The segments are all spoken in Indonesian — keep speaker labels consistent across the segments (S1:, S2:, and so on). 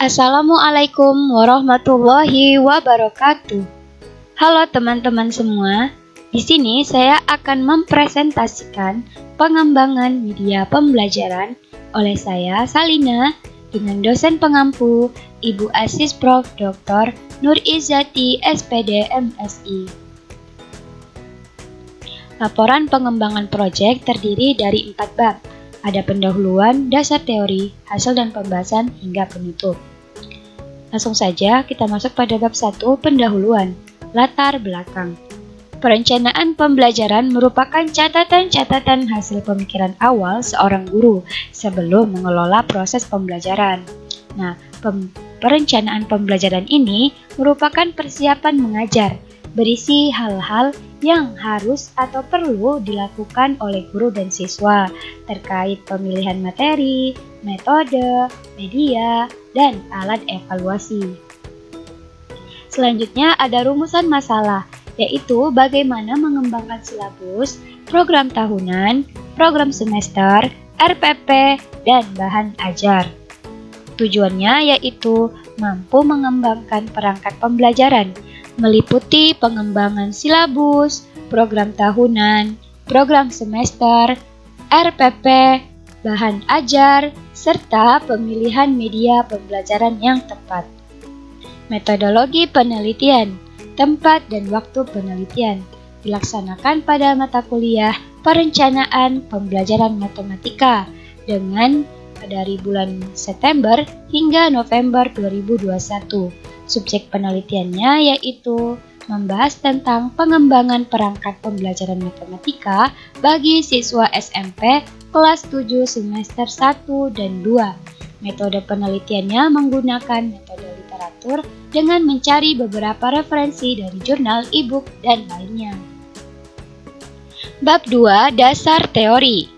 S1: Assalamualaikum warahmatullahi wabarakatuh. Halo teman-teman semua. Di sini saya akan mempresentasikan pengembangan media pembelajaran oleh saya Salina dengan dosen pengampu Ibu Asis Prof. Dr. Nur Izzati SPD MSI. Laporan pengembangan proyek terdiri dari 4 bab. Ada pendahuluan, dasar teori, hasil dan pembahasan hingga penutup. Langsung saja kita masuk pada bab 1, pendahuluan, latar belakang. Perencanaan pembelajaran merupakan catatan-catatan hasil pemikiran awal seorang guru sebelum mengelola proses pembelajaran. Nah, perencanaan pembelajaran ini merupakan persiapan mengajar, berisi hal-hal yang harus atau perlu dilakukan oleh guru dan siswa terkait pemilihan materi, metode, media, dan alat evaluasi. Selanjutnya ada rumusan masalah, yaitu bagaimana mengembangkan silabus, program tahunan, program semester, RPP, dan bahan ajar. Tujuannya yaitu mampu mengembangkan perangkat pembelajaran, meliputi pengembangan silabus, program tahunan, program semester, RPP, bahan ajar, serta pemilihan media pembelajaran yang tepat. Metodologi penelitian, tempat dan waktu penelitian dilaksanakan pada mata kuliah perencanaan pembelajaran matematika dari bulan September hingga November 2021. Subjek penelitiannya yaitu membahas tentang pengembangan perangkat pembelajaran matematika bagi siswa SMP kelas 7 semester 1 dan 2. Metode penelitiannya menggunakan metode literatur dengan mencari beberapa referensi dari jurnal, e-book, dan lainnya. Bab 2, dasar teori.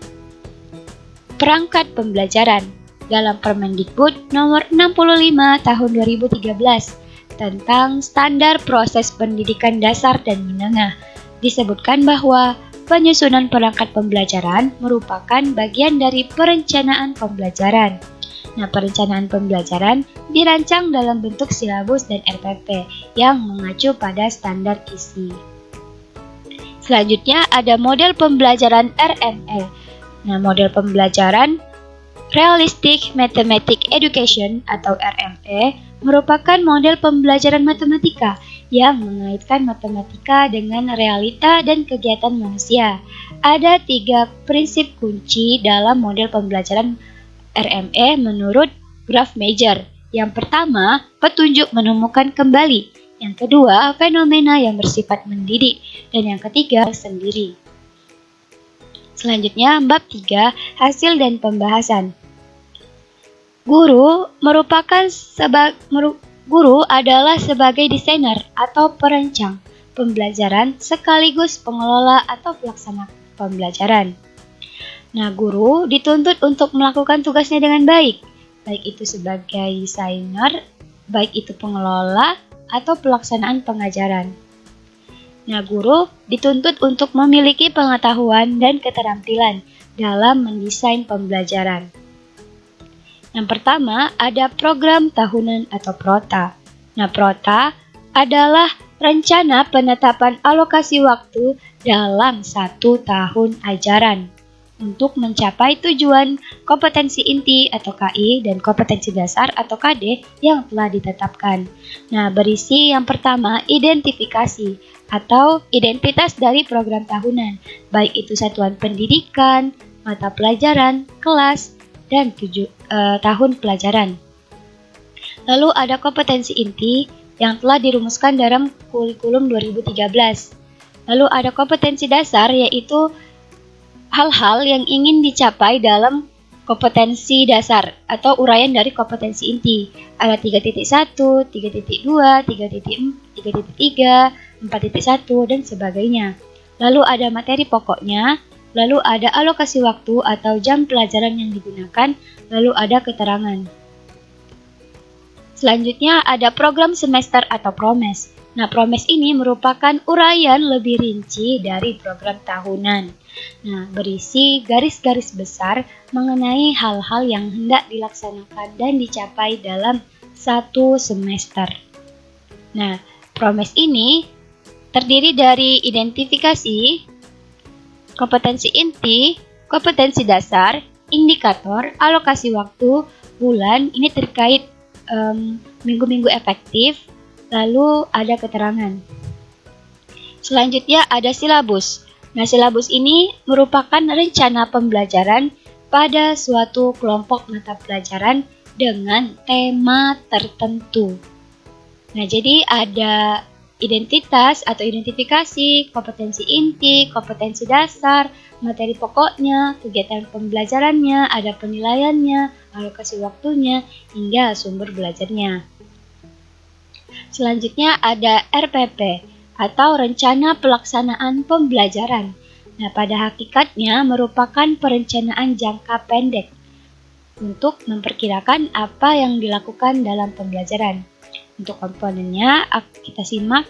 S1: Perangkat pembelajaran dalam Permendikbud nomor 65 tahun 2013 tentang standar proses pendidikan dasar dan menengah, disebutkan bahwa penyusunan perangkat pembelajaran merupakan bagian dari perencanaan pembelajaran. Nah, perencanaan pembelajaran dirancang dalam bentuk silabus dan RPP yang mengacu pada standar isi. Selanjutnya ada model pembelajaran RME. Nah, model pembelajaran Realistic Mathematics Education atau RME merupakan model pembelajaran matematika yang mengaitkan matematika dengan realita dan kegiatan manusia. Ada 3 prinsip kunci dalam model pembelajaran RME menurut Graf Major. Yang pertama, petunjuk menemukan kembali. Yang kedua, fenomena yang bersifat mendidik. Dan yang ketiga, sendiri. Selanjutnya, bab 3, hasil dan pembahasan. Guru adalah sebagai desainer atau perancang pembelajaran sekaligus pengelola atau pelaksana pembelajaran. Nah, guru dituntut untuk melakukan tugasnya dengan baik itu sebagai desainer, baik itu pengelola atau pelaksanaan pengajaran. Nah, guru dituntut untuk memiliki pengetahuan dan keterampilan dalam mendesain pembelajaran. Yang pertama, ada program tahunan atau PROTA. Nah, PROTA adalah rencana penetapan alokasi waktu dalam 1 tahun ajaran untuk mencapai tujuan kompetensi inti atau KI dan kompetensi dasar atau KD yang telah ditetapkan. Nah, berisi yang pertama, identifikasi atau identitas dari program tahunan, baik itu satuan pendidikan, mata pelajaran, kelas, dan tahun pelajaran. Lalu ada kompetensi inti yang telah dirumuskan dalam kurikulum 2013. Lalu ada kompetensi dasar, yaitu hal-hal yang ingin dicapai dalam kompetensi dasar atau uraian dari kompetensi inti. Ada 3.1, 3.2, 3.3, 4.1, dan sebagainya. Lalu ada materi pokoknya, lalu ada alokasi waktu atau jam pelajaran yang digunakan, lalu ada keterangan. Selanjutnya ada program semester atau PROMES. Nah, PROMES ini merupakan uraian lebih rinci dari program tahunan. Nah, berisi garis-garis besar mengenai hal-hal yang hendak dilaksanakan dan dicapai dalam 1 semester. Nah, PROMES ini terdiri dari identifikasi, kompetensi inti, kompetensi dasar, indikator, alokasi waktu, bulan, ini terkait minggu-minggu efektif, lalu ada keterangan. Selanjutnya ada silabus. Nah, silabus ini merupakan rencana pembelajaran pada suatu kelompok mata pelajaran dengan tema tertentu. Nah, jadi ada identitas atau identifikasi, kompetensi inti, kompetensi dasar, materi pokoknya, kegiatan pembelajarannya, ada penilaiannya, alokasi waktunya, hingga sumber belajarnya. Selanjutnya ada RPP atau Rencana Pelaksanaan Pembelajaran. Nah, pada hakikatnya merupakan perencanaan jangka pendek untuk memperkirakan apa yang dilakukan dalam pembelajaran. Untuk komponennya, kita simak.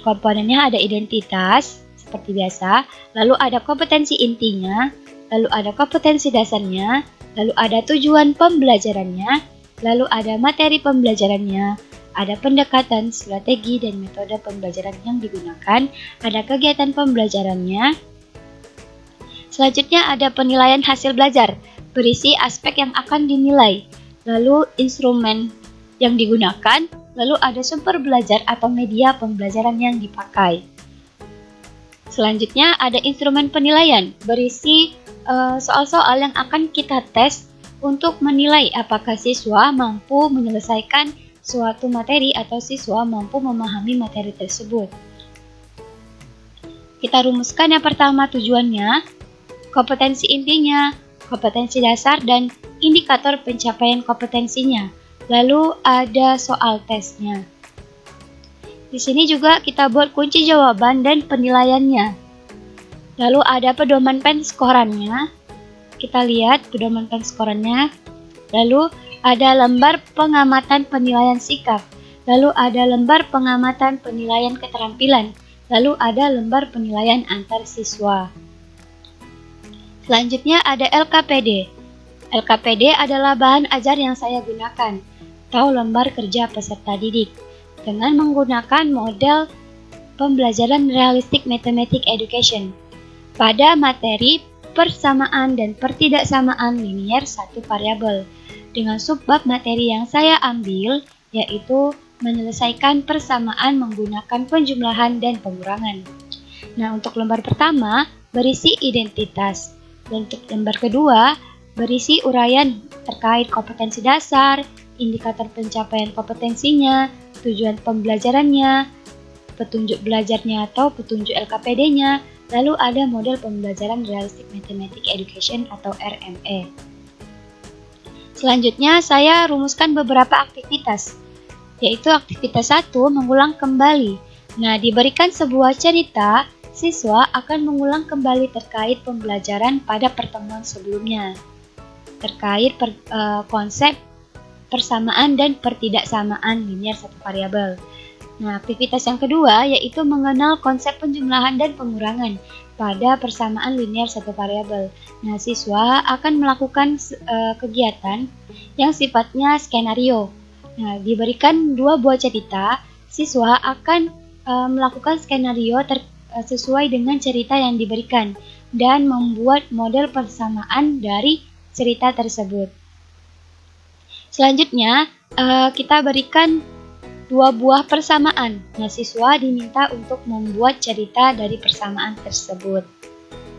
S1: Komponennya ada identitas, seperti biasa, lalu ada kompetensi intinya, lalu ada kompetensi dasarnya, lalu ada tujuan pembelajarannya, lalu ada materi pembelajarannya, ada pendekatan, strategi, dan metode pembelajaran yang digunakan, ada kegiatan pembelajarannya. Selanjutnya ada penilaian hasil belajar, berisi aspek yang akan dinilai, lalu instrumen yang digunakan, lalu ada sumber belajar atau media pembelajaran yang dipakai. Selanjutnya ada instrumen penilaian, berisi soal-soal yang akan kita tes untuk menilai apakah siswa mampu menyelesaikan suatu materi atau siswa mampu memahami materi tersebut. Kita rumuskan yang pertama tujuannya, kompetensi intinya, kompetensi dasar, dan indikator pencapaian kompetensinya. Lalu ada soal tesnya. Di sini juga kita buat kunci jawaban dan penilaiannya. Lalu ada pedoman penskorannya. Kita lihat pedoman penskorannya. Lalu ada lembar pengamatan penilaian sikap, lalu ada lembar pengamatan penilaian keterampilan, lalu ada lembar penilaian antar siswa. Selanjutnya ada LKPD. LKPD adalah bahan ajar yang saya gunakan, atau lembar kerja peserta didik, dengan menggunakan model pembelajaran realistic mathematics education pada materi persamaan dan pertidaksamaan linier satu variabel, dengan subbab materi yang saya ambil, yaitu menyelesaikan persamaan menggunakan penjumlahan dan pengurangan. Nah, untuk lembar pertama berisi identitas, dan untuk lembar kedua berisi uraian terkait kompetensi dasar, indikator pencapaian kompetensinya, tujuan pembelajarannya, petunjuk belajarnya atau petunjuk LKPD-nya, lalu ada model pembelajaran Realistic Mathematics Education atau RME. Selanjutnya, saya rumuskan beberapa aktivitas, yaitu aktivitas 1, mengulang kembali. Nah, diberikan sebuah cerita, siswa akan mengulang kembali terkait pembelajaran pada pertemuan sebelumnya, terkait konsep persamaan dan pertidaksamaan linier satu variabel. Nah, aktivitas yang kedua yaitu mengenal konsep penjumlahan dan pengurangan pada persamaan linier satu variabel. Nah, siswa akan melakukan kegiatan yang sifatnya skenario. Nah, diberikan 2 buah cerita, siswa akan melakukan skenario sesuai dengan cerita yang diberikan dan membuat model persamaan dari cerita tersebut. Selanjutnya, kita berikan 2 buah persamaan. Nah, siswa diminta untuk membuat cerita dari persamaan tersebut.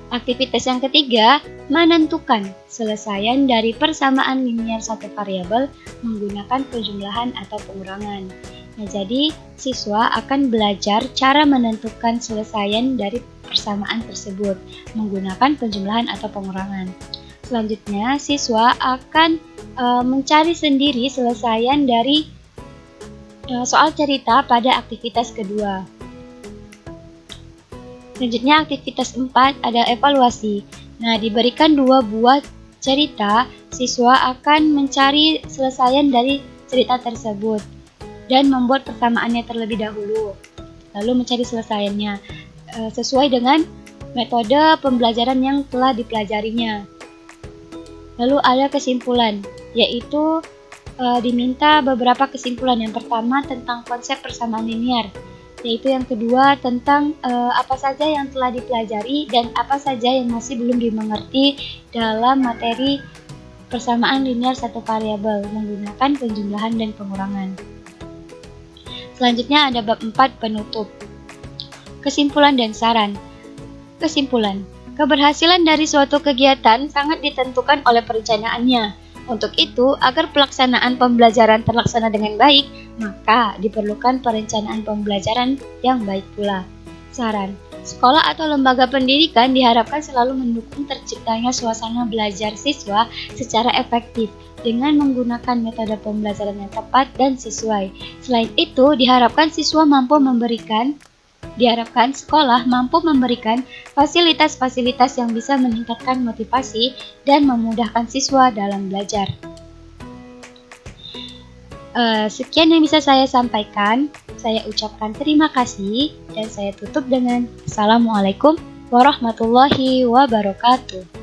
S1: Aktivitas yang ketiga, menentukan selesaian dari persamaan linier satu variabel menggunakan penjumlahan atau pengurangan. Nah, jadi siswa akan belajar cara menentukan selesaian dari persamaan tersebut menggunakan penjumlahan atau pengurangan. Selanjutnya, siswa akan mencari sendiri selesaian dari soal cerita pada aktivitas kedua. Selanjutnya aktivitas 4 ada evaluasi. Nah, diberikan 2 buah cerita, siswa akan mencari selesaian dari cerita tersebut dan membuat persamaannya terlebih dahulu, lalu mencari selesaiannya sesuai dengan metode pembelajaran yang telah dipelajarinya. Lalu ada kesimpulan, yaitu diminta beberapa kesimpulan. Yang pertama tentang konsep persamaan linear, yaitu yang kedua tentang apa saja yang telah dipelajari dan apa saja yang masih belum dimengerti dalam materi persamaan linear satu variabel menggunakan penjumlahan dan pengurangan. Selanjutnya ada bab 4 penutup. Kesimpulan dan saran. Kesimpulan. Keberhasilan dari suatu kegiatan sangat ditentukan oleh perencanaannya. Untuk itu, agar pelaksanaan pembelajaran terlaksana dengan baik, maka diperlukan perencanaan pembelajaran yang baik pula. Saran. Sekolah atau lembaga pendidikan diharapkan selalu mendukung terciptanya suasana belajar siswa secara efektif dengan menggunakan metode pembelajaran yang tepat dan sesuai. Selain itu, diharapkan sekolah mampu memberikan fasilitas-fasilitas yang bisa meningkatkan motivasi dan memudahkan siswa dalam belajar. Sekian yang bisa saya sampaikan. Saya ucapkan terima kasih dan saya tutup dengan Assalamualaikum warahmatullahi wabarakatuh.